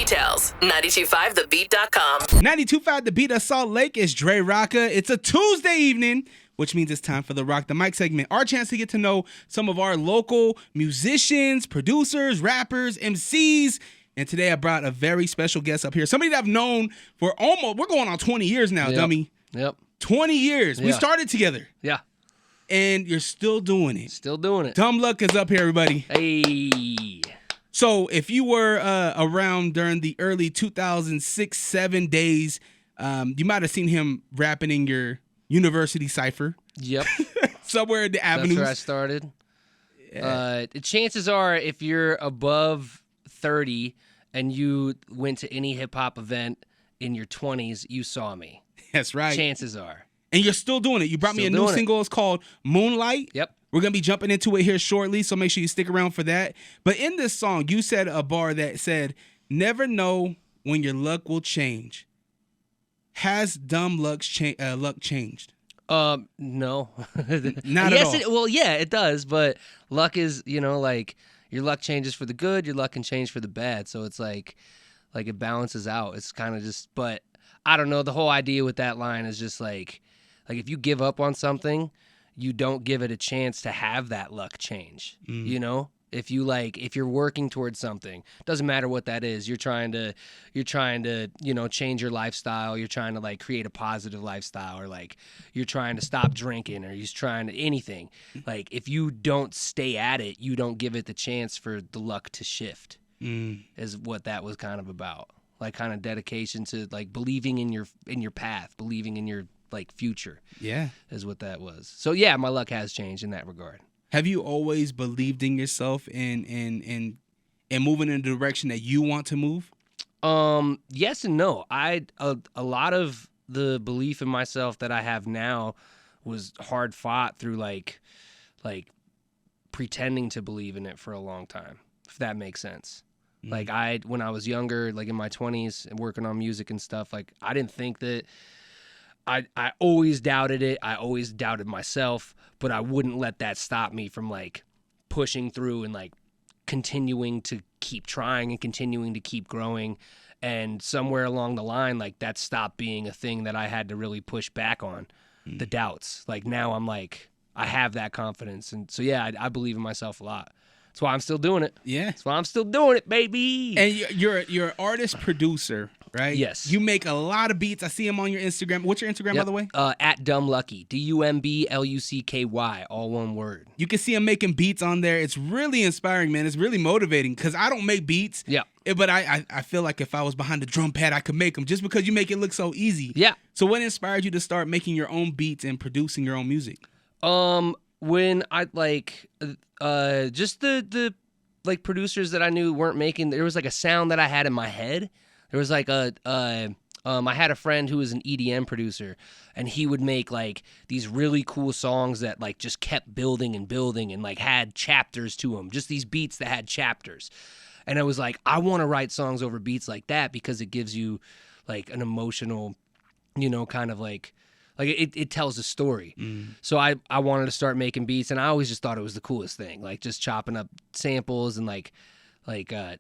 details. 925thebeat.com. 92.5 The Beat of Salt Lake is Dre Rocka. It's a Tuesday evening, which means it's time for the Rawk The Mic segment. Our chance to get to know some of our local musicians, producers, rappers, MCs. And today I brought a very special guest up here. Somebody that I've known for we're going on 20 years now, dummy. Yep. 20 years. Yeah. We started together. Yeah. And you're still doing it. Still doing it. Dumb Luck is up here, everybody. Hey. So if you were around during the early 2006-7 days, you might have seen him rapping in your university cypher. Yep. Somewhere in the avenues. That's where I started. Yeah. Chances are, if you're above 30 and you went to any hip-hop event in your 20s, you saw me. That's right. Chances are. And you're still doing it. You brought me a Still new doing it. single. It's called Moonlight. Yep. We're going to be jumping into it here shortly, so make sure you stick around for that. But in this song, you said a bar that said, "Never know when your luck will change." Has dumb luck changed? No. Not at all. Well, yeah, it does, but luck is, like your luck changes for the good, your luck can change for the bad. So it's like it balances out. It's kind of just, but I don't know. The whole idea with that line is just like if you give up on something, you don't give it a chance to have that luck change. If you're working towards something, doesn't matter what that is, you're trying to change your lifestyle, you're trying to create a positive lifestyle, or you're trying to stop drinking, or you're trying to anything. If you don't stay at it, you don't give it the chance for the luck to shift. Is what that was kind of about. Kind of dedication to believing in your path, believing in your future. Yeah. Is what that was. So yeah, my luck has changed in that regard. Have you always believed in yourself and moving in the direction that you want to move? Yes and no. A lot of the belief in myself that I have now was hard fought through like pretending to believe in it for a long time, if that makes sense. When I was younger, in my 20s and working on music and stuff, I didn't think that I always doubted it. I always doubted myself, but I wouldn't let that stop me from pushing through and continuing to keep trying and continuing to keep growing. And somewhere along the line, that stopped being a thing that I had to really push back on, the doubts. Now I'm I have that confidence. And so, yeah, I believe in myself a lot. That's why I'm still doing it. Yeah. That's why I'm still doing it, baby. And you're an artist producer, right? Yes. You make a lot of beats. I see them on your Instagram. What's your Instagram, by the way? At Dumb Lucky. DUMBLUCKY, all one word. You can see him making beats on there. It's really inspiring, man. It's really motivating because I don't make beats. Yeah. But I feel like if I was behind the drum pad, I could make them just because you make it look so easy. Yeah. So what inspired you to start making your own beats and producing your own music? When I just the producers that I knew weren't making, there was a sound that I had in my head. There was I had a friend who was an EDM producer, and he would make these really cool songs that just kept building and building and had chapters to them. Just these beats that had chapters. And I was I want to write songs over beats like that because it gives you an emotional, kind of it tells a story. So I wanted to start making beats, and I always just thought it was the coolest thing, just chopping up samples and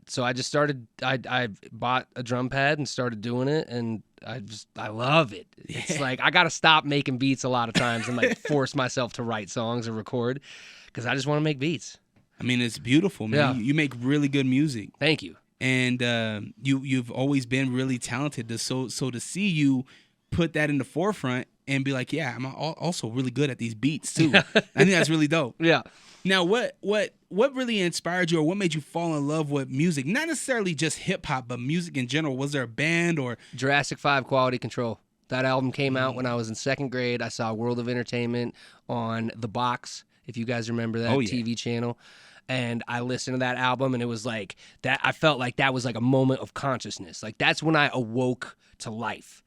so I just started. I bought a drum pad and started doing it, and I love it. Yeah. It's I gotta stop making beats a lot of times and force myself to write songs or record because I just want to make beats. I mean, it's beautiful, man. Yeah. You make really good music. Thank you. And you've always been really talented. So to see you put that in the forefront and be yeah, I'm also really good at these beats too. I think that's really dope. Yeah. Now, what really inspired you, or what made you fall in love with music? Not necessarily just hip hop, but music in general. Was there a band or Jurassic 5 Quality Control? That album came out when I was in second grade. I saw World of Entertainment on The Box, if you guys remember that TV channel. And I listened to that album, and it was that. I felt that was a moment of consciousness. That's when I awoke to life.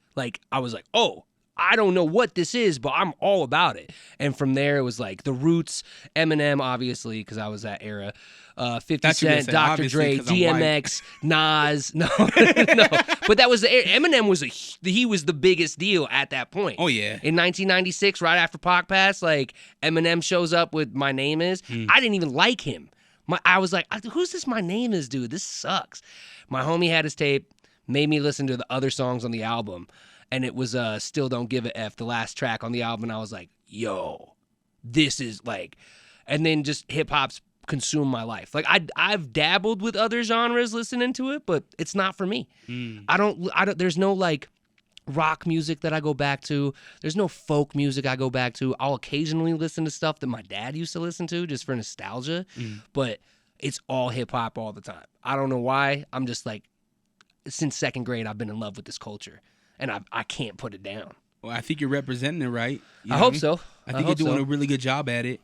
I was oh, I don't know what this is, but I'm all about it. And from there, it was The Roots, Eminem, obviously, because I was that era. 50 Cent, Dr. Dre, DMX, Nas. No, no. But that was Eminem he was the biggest deal at that point. Oh, yeah. In 1996, right after Pac passed, Eminem shows up with My Name Is. I didn't even like him. I was like, who's this My Name Is dude? This sucks. My homie had his tape, made me listen to the other songs on the album, and it was Still Don't Give a F, the last track on the album, and I was like, yo, this is like, and then just hip-hop's consumed my life. Like, I've dabbled with other genres listening to it, but it's not for me. I don't, there's no, like, rock music that I go back to. There's no folk music I go back to. I'll occasionally listen to stuff that my dad used to listen to just for nostalgia, but it's all hip-hop all the time. I don't know why. I'm just like, since second grade, I've been in love with this culture, and I can't put it down. Well, I think you're representing it right. You know I hope what so. I think you're doing a really good job at it.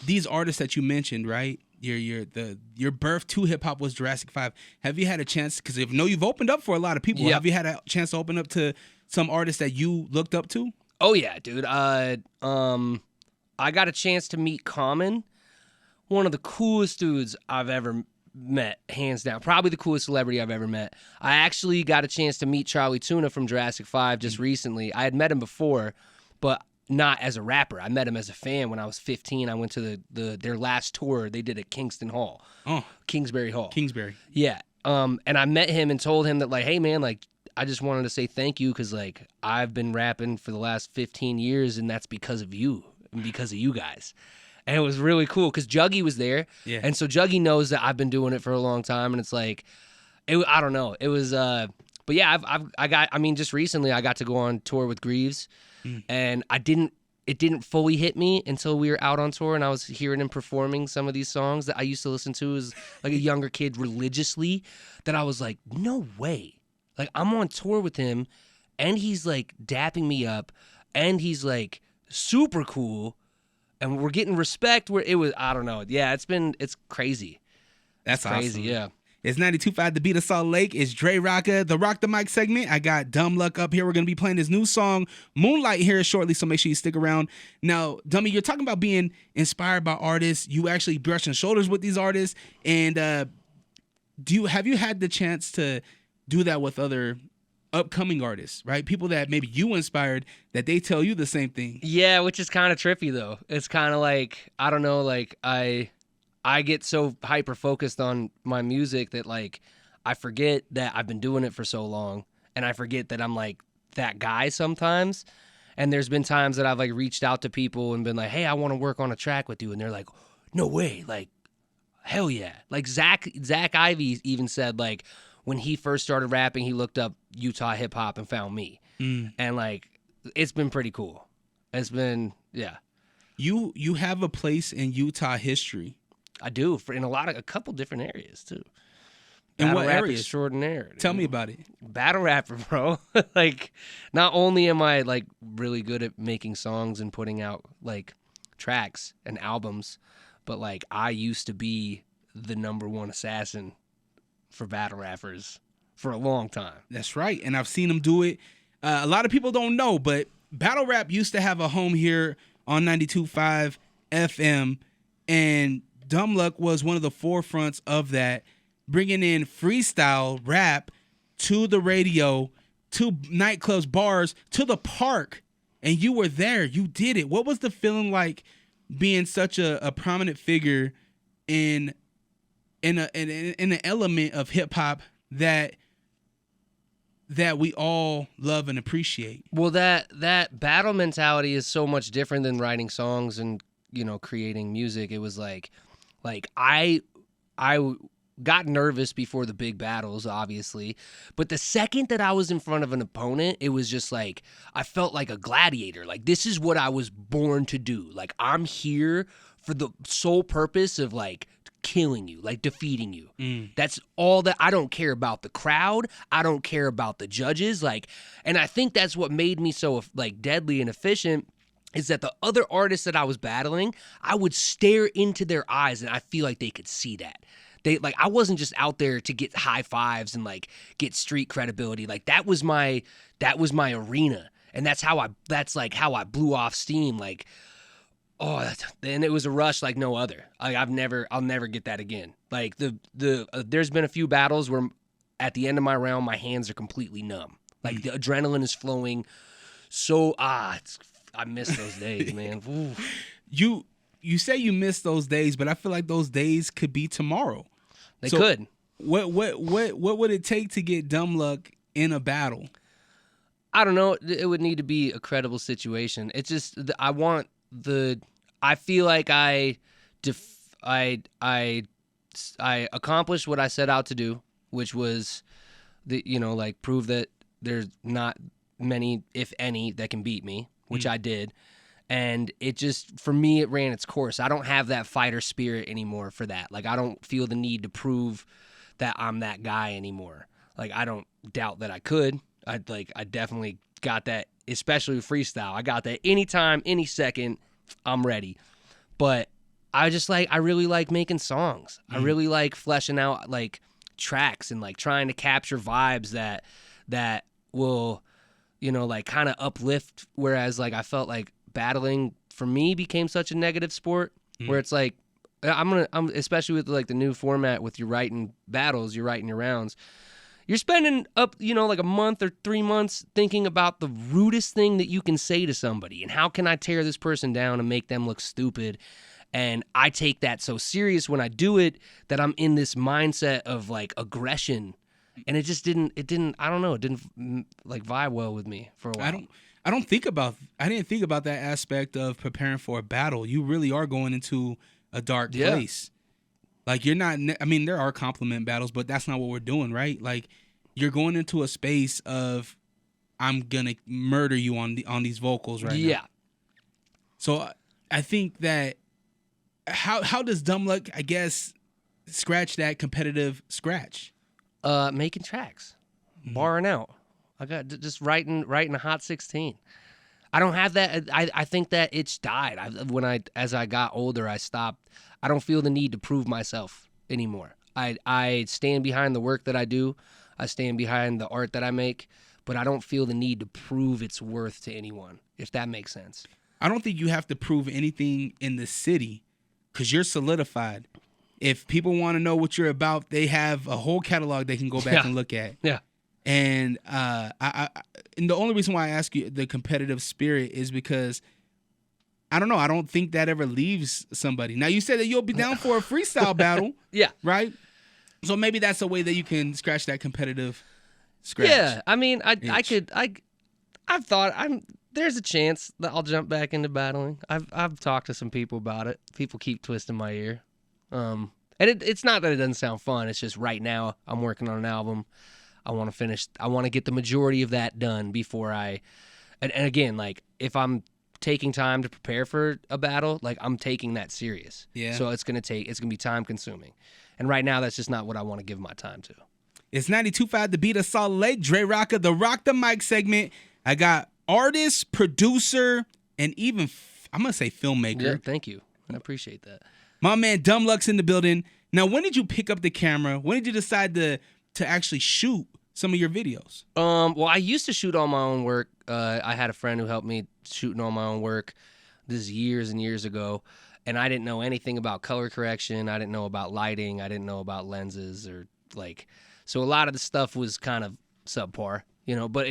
These artists that you mentioned, right? Your birth to hip hop was Jurassic 5. Have you had a chance? Because I know you've opened up for a lot of people. Yep. Have you had a chance to open up to some artists that you looked up to? Oh yeah, dude. I got a chance to meet Common, one of the coolest dudes I've ever met, hands down. Probably the coolest celebrity I've ever met. I actually got a chance to meet Charlie Tuna from Jurassic 5 just recently. I had met him before, but not as a rapper. I met him as a fan when I was 15. I went to their last tour they did at Kingsbury Hall. Kingsbury. Yeah. And I met him and told him that, like, hey man, like, I just wanted to say thank you because, like, I've been rapping for the last 15 years and that's because of you and because of you guys. And it was really cool because Juggy was there. Yeah. And so Juggy knows that I've been doing it for a long time, and it's like, I don't know. It was, but yeah, just recently I got to go on tour with Greaves, and it didn't fully hit me until we were out on tour and I was hearing him performing some of these songs that I used to listen to as like a younger kid religiously, that I was like, no way. Like, I'm on tour with him and he's like dapping me up and he's like super cool and we're getting respect where it was, I don't know. Yeah, it's crazy. That's crazy, awesome. yeah. It's 92.5 The Beat of Salt Lake. It's Dre Rocka, the Rawk The Mic segment. I got Dumb Luck up here. We're going to be playing his new song, Moonlight, here shortly, so make sure you stick around. Now, Dummy, you're talking about being inspired by artists. You actually brushing shoulders with these artists. And have you had the chance to do that with other upcoming artists, right? People that maybe you inspired, that they tell you the same thing. Yeah, which is kind of trippy, though. It's kind of like, I don't know, like, I get so hyper-focused on my music that, like, I forget that I've been doing it for so long, and I forget that I'm, like, that guy sometimes. And there's been times that I've, like, reached out to people and been like, hey, I want to work on a track with you. And they're like, no way. Like, hell yeah. Like, Zach Ivey even said, like, when he first started rapping, he looked up Utah hip-hop and found me. And, like, it's been pretty cool. It's been, yeah. You have a place in Utah history. I do, in a couple different areas too. In Battle what rap areas? Extraordinaire. Tell me about it. Battle rapper, bro. Like, not only am I like really good at making songs and putting out like tracks and albums, but like I used to be the #1 assassin for battle rappers for a long time. That's right, and I've seen him do it. A lot of people don't know, but battle rap used to have a home here on 92.5 FM, and Dumb Luck was one of the forefronts of that, bringing in freestyle rap to the radio, to nightclubs, bars, to the park. And you were there. You did it. What was the feeling like being such a prominent figure in an element of hip hop that we all love and appreciate? Well, that battle mentality is so much different than writing songs and, you know, creating music. It was like I got nervous before the big battles, obviously, but the second that I was in front of an opponent, it was just like I felt like a gladiator. Like, this is what I was born to do. Like, I'm here for the sole purpose of like killing you, like defeating you. That's all that. I don't care about the crowd. I don't care about the judges. Like, and I think that's what made me so like deadly and efficient, is that the other artists that I was battling, I would stare into their eyes and I feel like they could see that. They, like, I wasn't just out there to get high fives and like get street credibility. Like, that was my arena. And that's how I blew off steam. Like, and it was a rush like no other. Like, I'll never get that again. Like, there's been a few battles where at the end of my round, my hands are completely numb. Like, the adrenaline is flowing. So, I miss those days, man. Ooh. you say you miss those days, but I feel like those days could be tomorrow. They could. What would it take to get Dumb Luck in a battle? I don't know. It would need to be a credible situation. It's just I feel like I accomplished what I set out to do, which was prove that there's not many, if any, that can beat me, which I did. And it just, for me, it ran its course. I don't have that fighter spirit anymore for that. Like, I don't feel the need to prove that I'm that guy anymore. Like, I don't doubt that I could. I definitely got that, especially with freestyle. I got that anytime, any second, I'm ready. But I really like making songs. I really like fleshing out like tracks and like trying to capture vibes that will, like kind of uplift. Whereas like I felt like battling for me became such a negative sport where it's like I'm especially with like the new format with you writing battles, you're writing your rounds. You're spending up, like a month or 3 months thinking about the rudest thing that you can say to somebody and how can I tear this person down and make them look stupid. And I take that so serious when I do it that I'm in this mindset of like aggression, and it didn't like vibe well with me for a while. I didn't think about that aspect of preparing for a battle. You really are going into a dark place. Like you're not. I mean, there are compliment battles, but that's not what we're doing, right? Like you're going into a space of I'm gonna murder you on these vocals right now. Yeah. So I think that how does Dumb Luck, I guess, scratch that competitive scratch? Making tracks, barring out. I got just writing a hot 16. I don't have that. I think that itch died. As I got older, I stopped. I don't feel the need to prove myself anymore. I stand behind the work that I do. I stand behind the art that I make, but I don't feel the need to prove its worth to anyone, if that makes sense. I don't think you have to prove anything in the city because you're solidified. If people want to know what you're about, they have a whole catalog they can go back and look at. Yeah. And and the only reason why I ask you the competitive spirit is because I don't know. I don't think that ever leaves somebody. Now you said that you'll be down for a freestyle battle. Yeah. Right. So maybe that's a way that you can scratch that competitive scratch. Yeah. I mean, I've thought there's a chance that I'll jump back into battling. I've talked to some people about it. People keep twisting my ear. And it's not that it doesn't sound fun. It's just right now I'm working on an album. I want to get the majority of that done before and again, like if I'm taking time to prepare for a battle, like I'm taking that serious. Yeah. So it's going to be time consuming. And right now that's just not what I want to give my time to. It's 92.5 The Beat of Salt Lake, Dre Rocka, the Rawk The Mic segment. I got artist, producer, and even I'm going to say filmmaker. Yeah, thank you. I appreciate that. My man Dumb Luck's in the building. Now, when did you pick up the camera? When did you decide to actually shoot some of your videos? Well, I used to shoot all my own work. I had a friend who helped me shooting all my own work. This is years and years ago, and I didn't know anything about color correction. I didn't know about lighting. I didn't know about lenses so a lot of the stuff was kind of subpar, but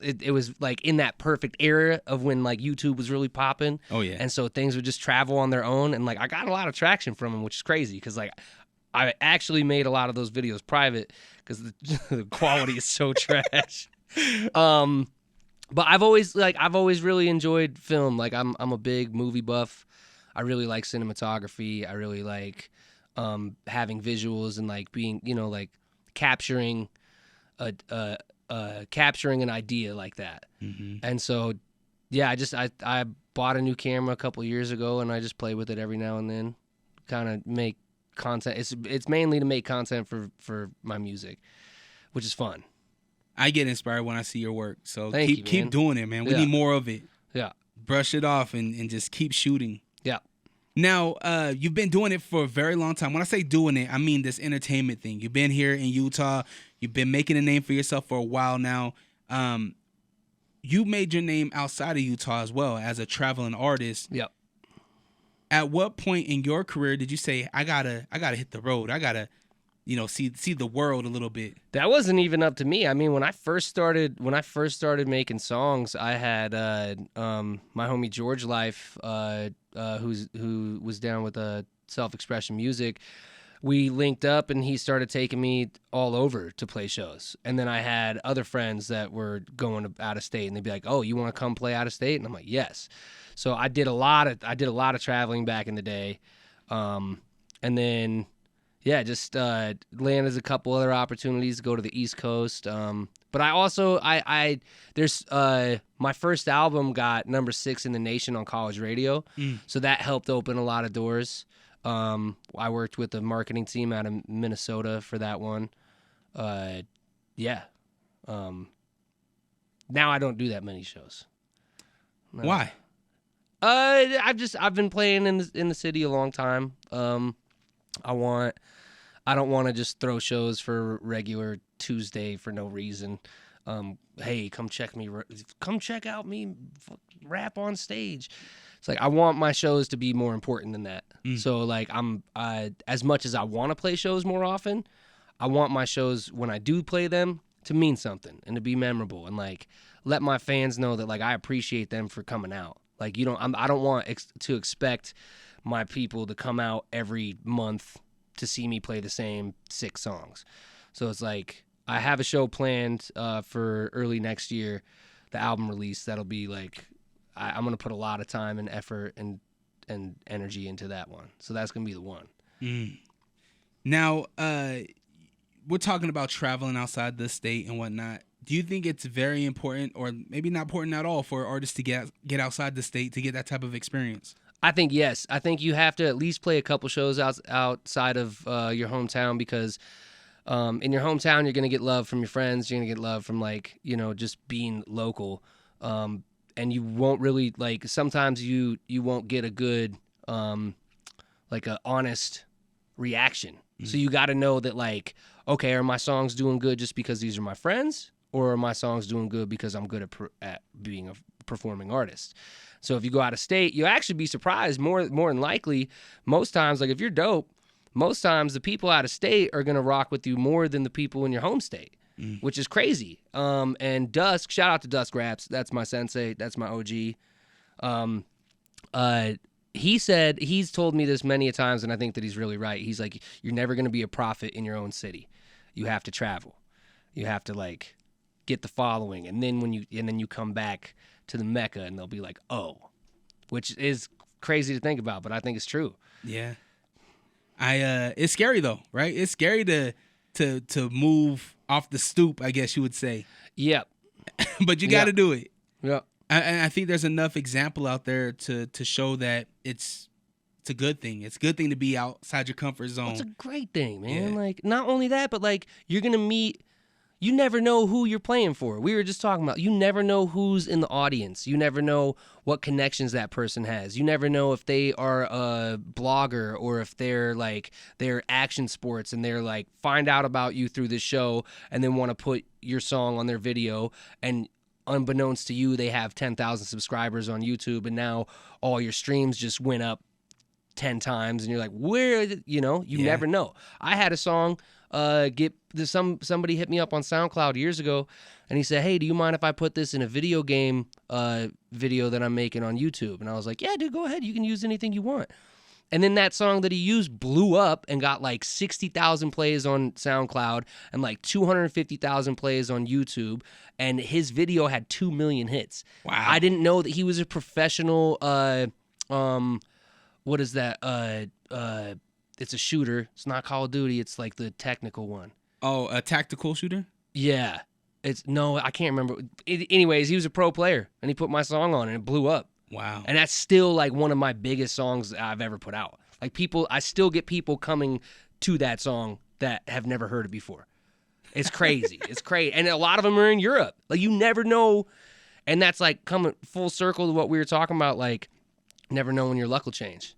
it was like in that perfect era of when like YouTube was really popping. Oh yeah. And so things would just travel on their own, and like I got a lot of traction from them, which is crazy because like I actually made a lot of those videos private because the quality is so trash. But I've always really enjoyed film. Like I'm a big movie buff. I really like cinematography. I really like having visuals and like being like capturing an idea like that. Mm-hmm. And so yeah, I bought a new camera a couple years ago and I just play with it every now and then, kind of make content. It's mainly to make content for my music, which is fun. I get inspired when I see your work. So keep doing it, man. We Yeah. need more of it. Yeah. Brush it off and just keep shooting. Yeah. Now, you've been doing it for a very long time. When I say doing it, I mean this entertainment thing. You've been here in Utah. You've been making a name for yourself for a while now. You made your name outside of Utah as well as a traveling artist. Yep. At what point in your career did you say, I gotta hit the road? I gotta see the world a little bit? That wasn't even up to me. I mean, when I first started making songs, I had my homie George Life, who was down with self-expression music. We linked up, and he started taking me all over to play shows. And then I had other friends that were going out of state, and they'd be like, "Oh, you want to come play out of state?" And I'm like, "Yes." So I did a lot of traveling back in the day, and then just landed a couple other opportunities to go to the East Coast. But I also there's my first album got number 6 in the nation on college radio, so that helped open a lot of doors. I worked with the marketing team out of Minnesota for that one. Now I don't do that many shows. No. Why? I've been playing in the city a long time. I don't want to just throw shows for regular Tuesday for no reason. Hey, come check out me rap on stage. It's like I want my shows to be more important than that. So like I'm as much as I want to play shows more often, I want my shows when I do play them to mean something and to be memorable and like let my fans know that like I appreciate them for coming out. Like I don't want to expect my people to come out every month to see me play the same 6 songs. So it's like I have a show planned for early next year, the album release. That'll be like I'm going to put a lot of time and effort and energy into that one. So that's going to be the one. Now, we're talking about traveling outside the state and whatnot. Do you think it's very important, or maybe not important at all, for artists to get outside the state to get that type of experience? I think yes. I think you have to at least play a couple shows outside of your hometown, because in your hometown you're going to get love from your friends. You're going to get love from just being local. And you won't really sometimes you won't get a good a honest reaction. So you got to know that okay, are my songs doing good just because these are my friends, or are my songs doing good because I'm good at being a performing artist? So if you go out of state, you'll actually be surprised more than likely. Most times, if you're dope, most times the people out of state are going to rock with you more than the people in your home state. Which is crazy. And Dusk, shout out to Dusk Raps. That's my sensei. That's my OG. He's told me this many a times, and I think that he's really right. He's like, you're never going to be a prophet in your own city. You have to travel. You have to get the following, and then then you come back to the Mecca, and they'll be like, oh, which is crazy to think about, but I think it's true. Yeah. It's scary though, right? It's scary to move off the stoop, I guess you would say. Yep. But you got to do it. Yep. And I think there's enough example out there to show that it's a good thing. It's a good thing to be outside your comfort zone. It's a great thing, man. Yeah. Not only that, but you're going to meet, you never know who you're playing for. We were just talking about, you never know who's in the audience. You never know what connections that person has. You never know if they are a blogger, or if they're action sports and they're find out about you through this show and then want to put your song on their video, and unbeknownst to you, they have 10,000 subscribers on YouTube, and now all your streams just went up 10 times, and you're like, where, you never know. I had a song somebody hit me up on SoundCloud years ago, and he said, hey, do you mind if I put this in a video game video that I'm making on YouTube? And I was like, yeah, dude, go ahead. You can use anything you want. And then that song that he used blew up and got 60,000 plays on SoundCloud and 250,000 plays on YouTube. And his video had 2 million hits. Wow. I didn't know that he was a professional, what is that? It's a shooter. It's not Call of Duty. It's the technical one. Oh, a tactical shooter? Yeah. I can't remember. Anyways, he was a pro player, and he put my song on, and it blew up. Wow. And that's still one of my biggest songs I've ever put out. I still get people coming to that song that have never heard it before. It's crazy. It's crazy. And a lot of them are in Europe. You never know. And that's coming full circle to what we were talking about. Never know when your luck will change.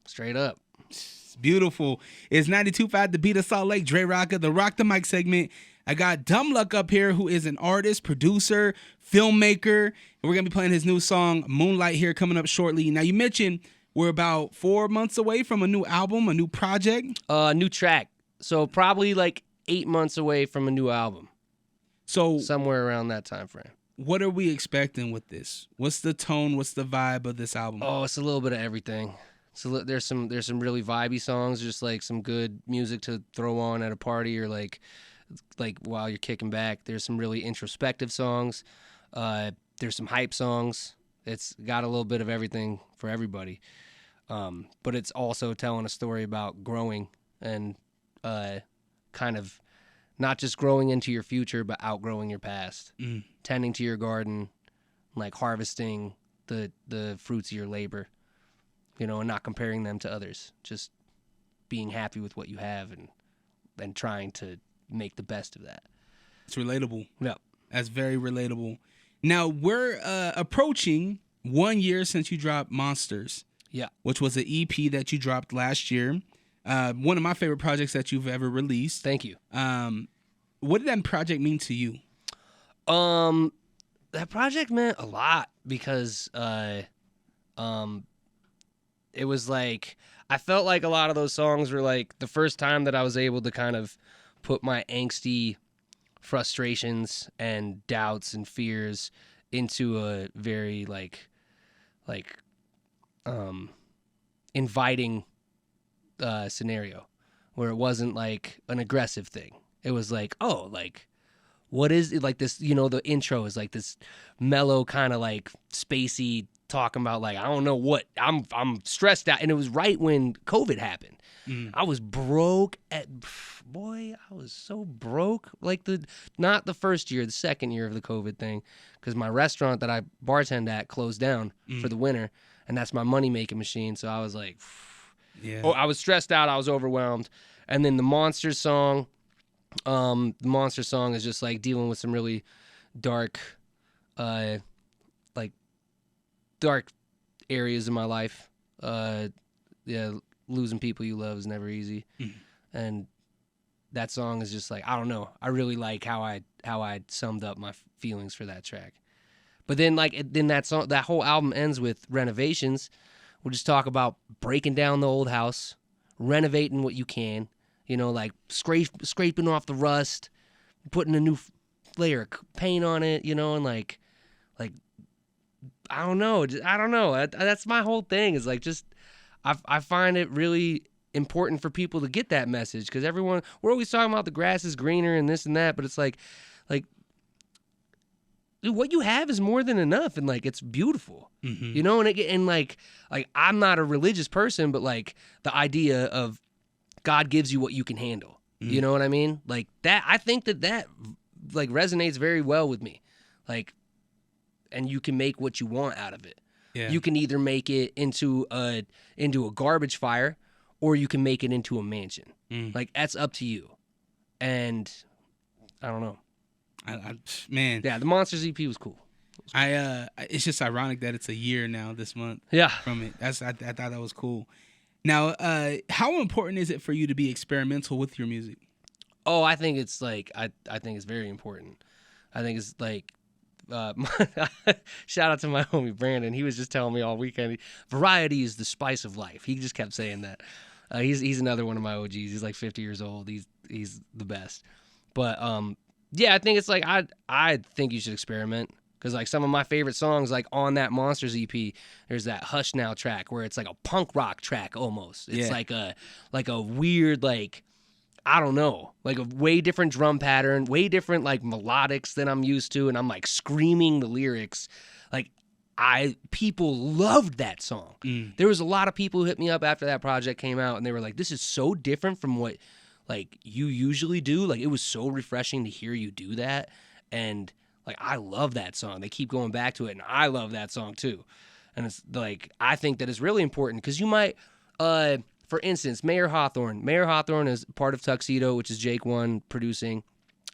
Straight up. It's beautiful. It's 92.5 The Beat of Salt Lake, Dre Rocka, the Rawk The Mic segment. I got Dumb Luck up here, who is an artist, producer, filmmaker. And we're going to be playing his new song, Moonlight, here coming up shortly. Now, you mentioned we're about 4 months away from a new album, a new project. New track. So probably like 8 months away from a new album. So Somewhere around that time frame. what are we expecting with this? What's the tone? What's the vibe of this album? Oh, it's a little bit of everything. There's some really vibey songs, just like some good music to throw on at a party or like while you're kicking back. There's some really introspective songs. There's some hype songs. It's got a little bit of everything for everybody. But it's also telling a story about growing and kind of not just growing into your future, but outgrowing your past. Tending to your garden, like harvesting the fruits of your labor, and not comparing them to others. Just being happy with what you have and trying to make the best of that. It's relatable. Yeah. That's very relatable. Now, we're approaching 1 year since you dropped Monsters. Yeah. Which was an EP that you dropped last year. One of my favorite projects that you've ever released. Thank you. What did that project mean to you? That project meant a lot because it was like I felt like a lot of those songs were like the first time that I was able to kind of put my angsty frustrations and doubts and fears into a very like inviting scenario where it wasn't like an aggressive thing. It was like, oh, like what is it, like this, the intro is like this mellow kind of like spacey talking about like I don't know what I'm stressed out, and it was right when COVID happened. I was broke I was so broke, like not the first year, the second year of the COVID thing, because my restaurant that I bartend at closed down for the winter, and that's my money making machine. So I was like, I was stressed out, I was overwhelmed. And then the Monsters song is just like dealing with some really dark dark areas in my life. Losing people you love is never easy. And that song is just like, I don't know, I really like how I summed up my feelings for that track. But then that whole album ends with Renovations. We'll just talk about breaking down the old house, renovating what you can, like scraping off the rust, putting a new layer of paint on it, and like I don't know. That's my whole thing, is like just I find it really important for people to get that message, because we're always talking about the grass is greener and this and that, but it's like dude, what you have is more than enough, and like it's beautiful, and like I'm not a religious person, but like the idea of God gives you what you can handle, you know what I mean? Like that, I think that like resonates very well with me, like, and you can make what you want out of it. Yeah. You can either make it into a garbage fire, or you can make it into a mansion. Like that's up to you. And I don't know. Man. Yeah, the Monsters EP was cool. It's just ironic that it's a year now this month. Yeah. From it. I thought that was cool. Now, how important is it for you to be experimental with your music? Oh, I think it's like I think it's very important. I think it's like shout out to my homie Brandon. He was just telling me all weekend, variety is the spice of life. He just kept saying that. He's another one of my OGs. He's like 50 years old. He's the best. But yeah, I think it's like I think you should experiment, because like some of my favorite songs, like on that Monsters EP, there's that Hush Now track where it's like a punk rock track almost. It's like a weird, like, I don't know, like a way different drum pattern, way different like melodics than I'm used to, and I'm like screaming the lyrics. Like people loved that song. There was a lot of people who hit me up after that project came out, and they were like, this is so different from what like you usually do. Like it was so refreshing to hear you do that, and like I love that song. They keep going back to it, and I love that song too. And it's like I think that is really important, because you might for instance, Mayor Hawthorne. Mayor Hawthorne is part of Tuxedo, which is Jake One producing,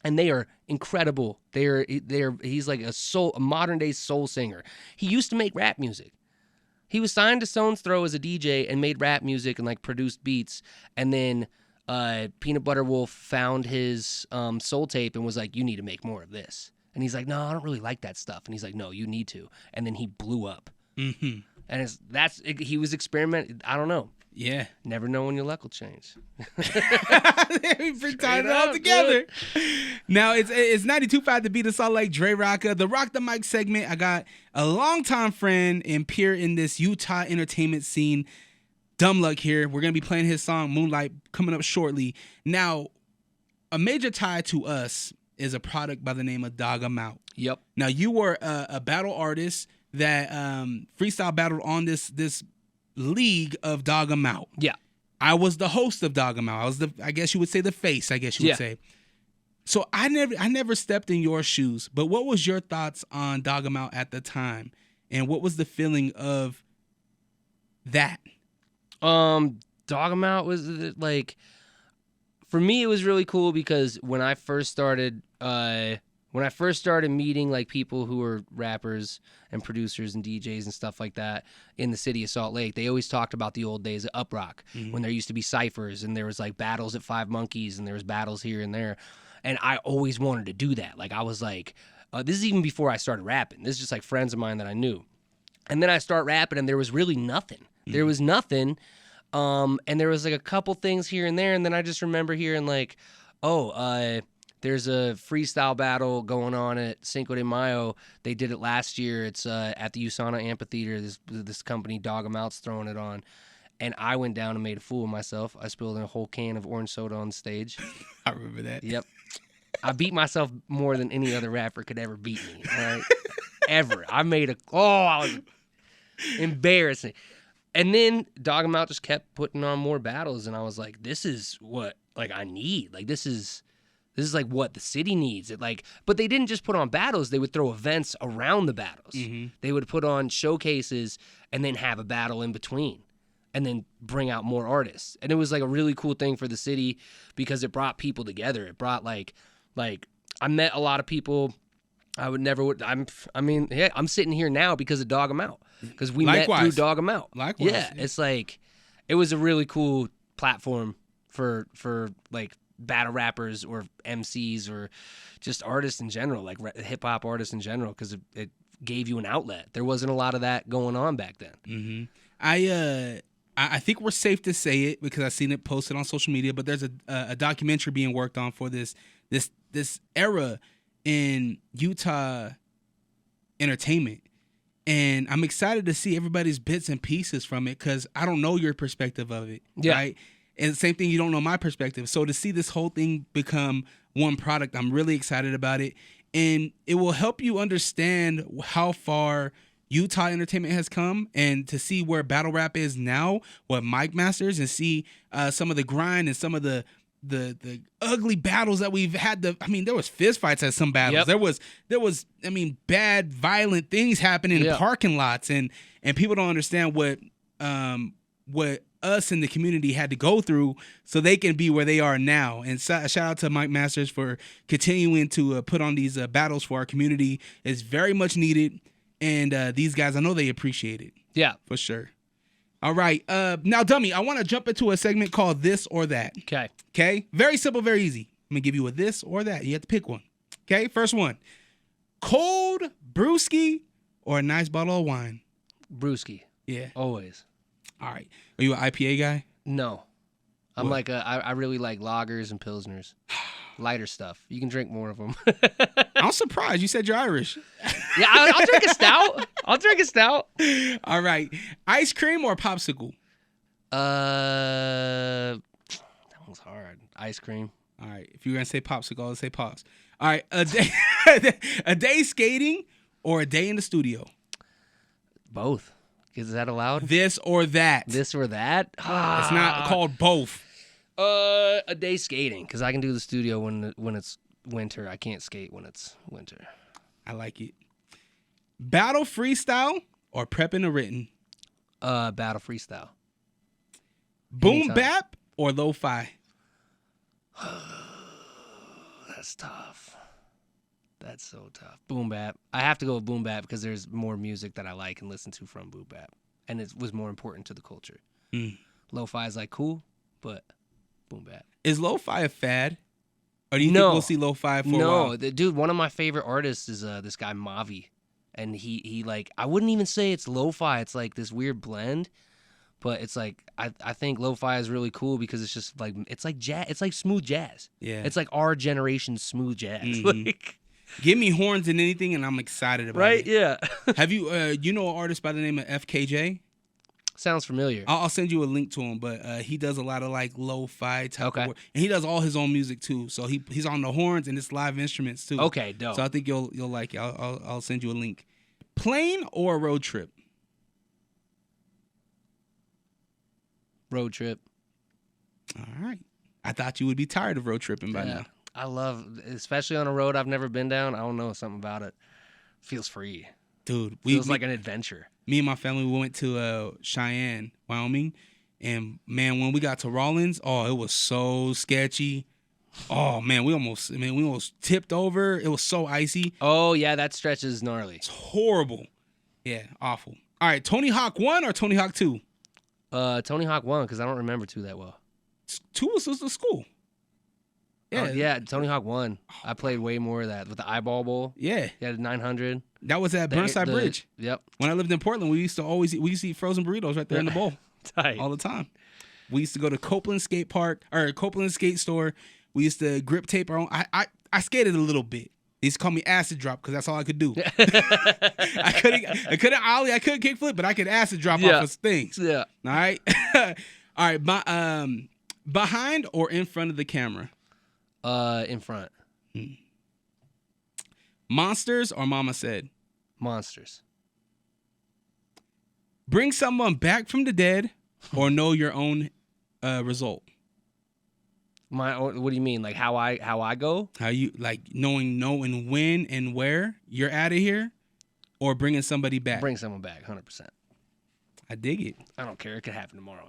and they are incredible. He's like a modern day soul singer. He used to make rap music. He was signed to Stone's Throw as a DJ and made rap music and like produced beats. And then Peanut Butter Wolf found his soul tape and was like, "You need to make more of this." And he's like, "No, I don't really like that stuff." And he's like, "No, you need to." And then he blew up. And he was experimenting. I don't know. Yeah. Never know when your luck will change. We pre-timed it all together. Now, it's 92.5 The Beat of Salt Lake, Dre Rocka. The Rawk The Mic segment, I got a longtime friend and peer in this Utah entertainment scene, Dumb Luck here. We're going to be playing his song, Moonlight, coming up shortly. Now, a major tie to us is a product by the name of Dog 'Em Out. Yep. Now, you were a battle artist that freestyle battled on this league of Dog 'Em Out. Yeah. I was the host of Dog 'Em Out. I was I guess you would say the face, I guess you would say. So I never stepped in your shoes, but what was your thoughts on Dog 'Em Out at the time? And what was the feeling of that? Dog 'Em Out was like, for me, it was really cool because when I first started meeting like people who were rappers and producers and DJs and stuff like that in the city of Salt Lake, they always talked about the old days of Uprock when there used to be ciphers and there was like battles at Five Monkeys and there was battles here and there. And I always wanted to do that. Like I was like, this is even before I started rapping. This is just like friends of mine that I knew. And then I start rapping and there was really nothing. There was nothing. And there was like a couple things here and there. And then I just remember hearing like, there's a freestyle battle going on at Cinco de Mayo. They did it last year. It's at the USANA Amphitheater. This company, Dog 'Em Out's, throwing it on. And I went down and made a fool of myself. I spilled a whole can of orange soda on stage. I remember that. Yep. I beat myself more than any other rapper could ever beat me. All right? Ever. I was embarrassing. And then Dog 'Em Out just kept putting on more battles. And I was like, this is what like I need. Like this is like what the city needs. But they didn't just put on battles. They would throw events around the battles. They would put on showcases and then have a battle in between and then bring out more artists. And it was like a really cool thing for the city because it brought people together. It brought like I met a lot of people I would never I'm sitting here now because of Dog 'Em Out. Because we met through Dog 'Em Out. Likewise. Yeah, it's like it was a really cool platform for like battle rappers or MCs or just artists in general, like hip hop artists in general, because it gave you an outlet. There wasn't a lot of that going on back then. I think we're safe to say it because I've seen it posted on social media, but there's a documentary being worked on for this era in Utah entertainment. And I'm excited to see everybody's bits and pieces from it because I don't know your perspective of it. Yeah. Right? And the same thing, you don't know my perspective. So to see this whole thing become one product, I'm really excited about it. And it will help you understand how far Utah entertainment has come and to see where battle rap is now, what Mic Masters, and see some of the grind and some of the ugly battles that we've had. There was fist fights at some battles. Yep. There was bad, violent things happening in parking lots, and people don't understand what us in the community had to go through so they can be where they are now. And shout out to Mic Masters for continuing to put on these battles for our community. It's very much needed, and these guys, I know they appreciate it. Yeah, for sure. All right. Now, Dummy, I want to jump into a segment called This or That. Okay? Very simple, very easy. I'm going to give you a this or that. You have to pick one. Okay? First one. Cold brewski or a nice bottle of wine? Brewski. Yeah. Always. All right. Are you an IPA guy? No. I'm What? I really like lagers and pilsners. Lighter stuff. You can drink more of them. I'm surprised. You said you're Irish. Yeah, I'll drink a stout. I'll drink a stout. All right. Ice cream or popsicle? That one's hard. Ice cream. All right. If you're going to say popsicle, I'll say pops. All right. A day skating or a day in the studio? Both. Is that allowed? This or that? This or that? It's not called both. A day skating, because I can do the studio when it's winter. I can't skate when it's winter. I like it. Battle freestyle or prepping a written? Battle freestyle. Boom Anytime. bap or lo-fi? That's tough. That's so tough. Boom bap. I have to go with boom bap because there's more music that I like and listen to from boom bap, and it was more important to the culture. Lo-fi is like cool, but boom bap. Is lo-fi a fad? Or do you think we'll see lo-fi for a while? Dude, one of my favorite artists is this guy Mavi, and he like, I wouldn't even say it's lo-fi. It's like this weird blend, But it's like I think lo-fi is really cool because it's just like it's like jazz. It's like smooth jazz. Yeah. It's like our generation's smooth jazz. Mhm. Like, Give me horns and anything, and I'm excited about right? it. Yeah. Have you you know an artist by the name of FKJ? Sounds familiar. I'll send you a link to him, but he does a lot of like lo-fi type of work, and he does all his own music too. So he's on the horns and it's live instruments too. Okay, dope. So I think you'll like it. I'll send you a link. Plane or road trip? Road trip. All right. I thought you would be tired of road tripping by Yeah. now. I love, especially on a road I've never been down. I don't know, something about it. Feels free. Dude, Feels like an adventure. Me and my family, we went to Cheyenne, Wyoming, and man, when we got to Rawlins, oh, it was so sketchy. Oh man, we almost tipped over. It was so icy. Oh yeah, that stretch is gnarly. It's horrible. Yeah, awful. All right, Tony Hawk 1 or Tony Hawk 2? Tony Hawk 1 because I don't remember 2 that well. 2 was the school. Yeah, yeah, Tony Hawk 1. I played way more of that with the eyeball bowl. Yeah. Yeah, 900. That was at Burnside Bridge. Yep. When I lived in Portland, we used to eat frozen burritos right there in the bowl. Tight. All the time. We used to go to Copeland Skate Park or Copeland Skate Store. We used to grip tape our own. I skated a little bit. They used to call me acid drop because that's all I could do. I couldn't ollie, I couldn't kickflip, but I could acid drop off of things. Yeah. All right. All right. Behind or in front of the camera? In front. Monsters or Mama Said? Monsters. Bring someone back from the dead or know your own result? My own, what do you mean? Like how I go? How you like knowing when and where you're out of here, or bringing somebody back? Bring someone back, 100%. I dig it. I don't care. It could happen tomorrow.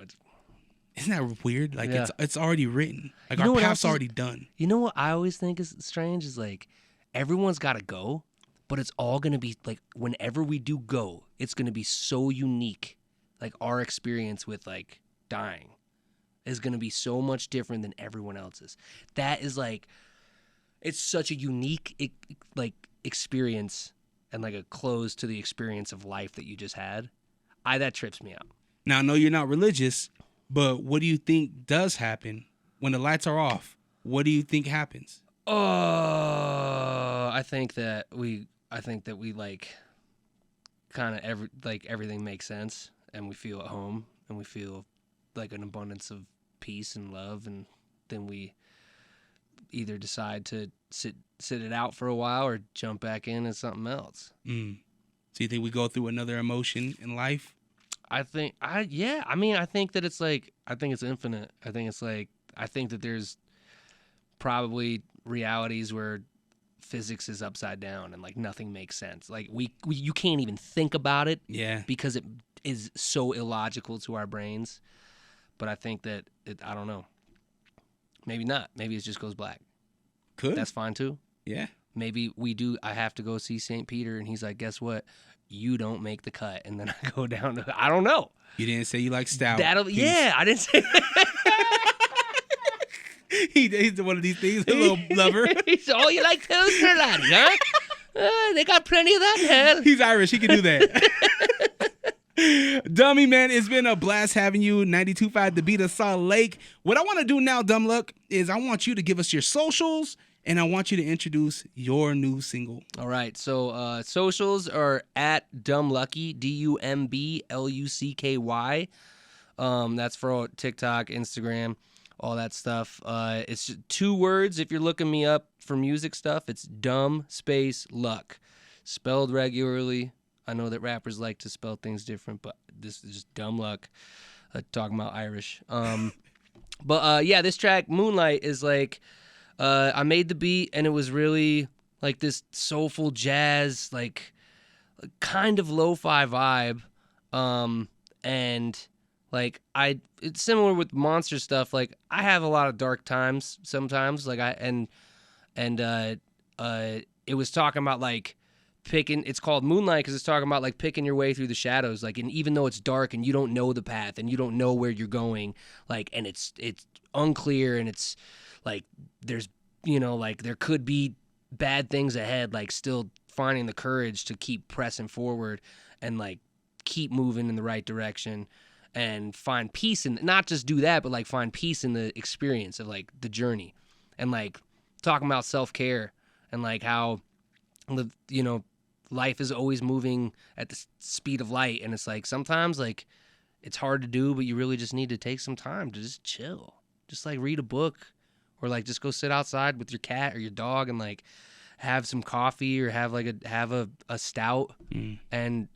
Isn't that weird? Like Yeah. it's already written. Like You know our what path's else is- already done. You know what I always think is strange is like everyone's got to go, but it's all going to be like whenever we do go, it's going to be so unique. Like our experience with like dying is going to be so much different than everyone else's. That is like, it's such a unique like experience and like a close to the experience of life that you just had. That trips me out. Now I know you're not religious, but what do you think does happen when the lights are off? What do you think happens? Oh, I think that we like kind of everything makes sense and we feel at home and we feel like an abundance of peace and love, and then we either decide to sit it out for a while or jump back in as something else. So you think we go through another emotion in life? I think that it's like, I think it's infinite. I think that there's probably realities where physics is upside down and like nothing makes sense. Like you can't even think about it. Yeah. Because it is so illogical to our brains. But I think that I don't know. Maybe not. Maybe it just goes black. Could. That's fine too. Yeah. Maybe I have to go see St. Peter and he's like, guess what? You don't make the cut. And then I go down to, I don't know. You didn't say you like stout. Yeah, I didn't say He's one of these things, a little lover. He's all you like Pilsner laddie, huh? They got plenty of that hell. He's Irish. He can do that. Dummy, man, it's been a blast having you. 92.5 The Beat of Salt Lake. What I want to do now, Dumb Luck, is I want you to give us your socials, and I want you to introduce your new single. All right, so socials are at Dumb Lucky, DUMBLUCKY. That's for TikTok, Instagram, all that stuff. It's just 2 words. If you're looking me up for music stuff, it's Dumb Space Luck, spelled regularly. I know that rappers like to spell things different, but this is just Dumb Luck. Talking about Irish. But yeah, this track Moonlight is like, I made the beat and it was really like this soulful jazz, like kind of lo-fi vibe. And like it's similar with monster stuff. Like I have a lot of dark times sometimes. Like it was talking about like picking. It's called Moonlight because it's talking about like picking your way through the shadows. Like, and even though it's dark and you don't know the path and you don't know where you're going, like, and it's unclear and it's like there's like there could be bad things ahead. Like still finding the courage to keep pressing forward and like keep moving in the right direction. and find peace in, not just do that, but like find peace in the experience of like the journey, and like talking about self-care and like how, you know, life is always moving at the speed of light, and it's like sometimes like it's hard to do, but you really just need to take some time to just chill, just like read a book, or like just go sit outside with your cat or your dog and like have some coffee or have a stout and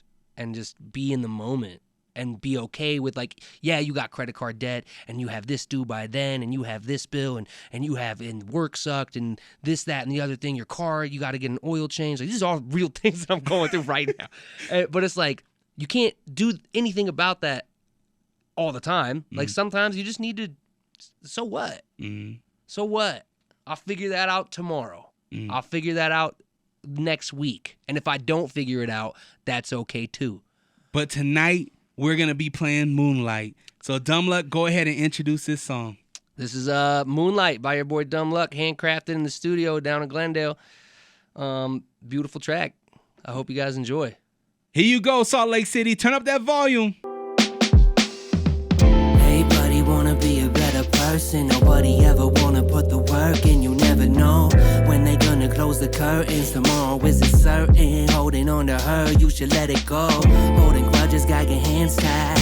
just be in the moment and be okay with like, yeah, you got credit card debt and you have this due by then and you have this bill and you have, and work sucked and this, that, and the other thing, your car, you got to get an oil change. Like, these are all real things that I'm going through right now. But it's like, you can't do anything about that all the time. Like sometimes you just need to, so what? So what? I'll figure that out tomorrow. I'll figure that out next week. And if I don't figure it out, that's okay too. But tonight, we're going to be playing Moonlight. So, Dumb Luck, go ahead and introduce this song. This is Moonlight by your boy Dumb Luck, handcrafted in the studio down in Glendale. Beautiful track. I hope you guys enjoy. Here you go, Salt Lake City. Turn up that volume. Hey, buddy, wanna be a better person. Nobody ever wanna put the work in. You never know when they gonna close the curtains. Tomorrow isn't certain. Holding on to her, you should let it go. Holding grudges got your hands tied.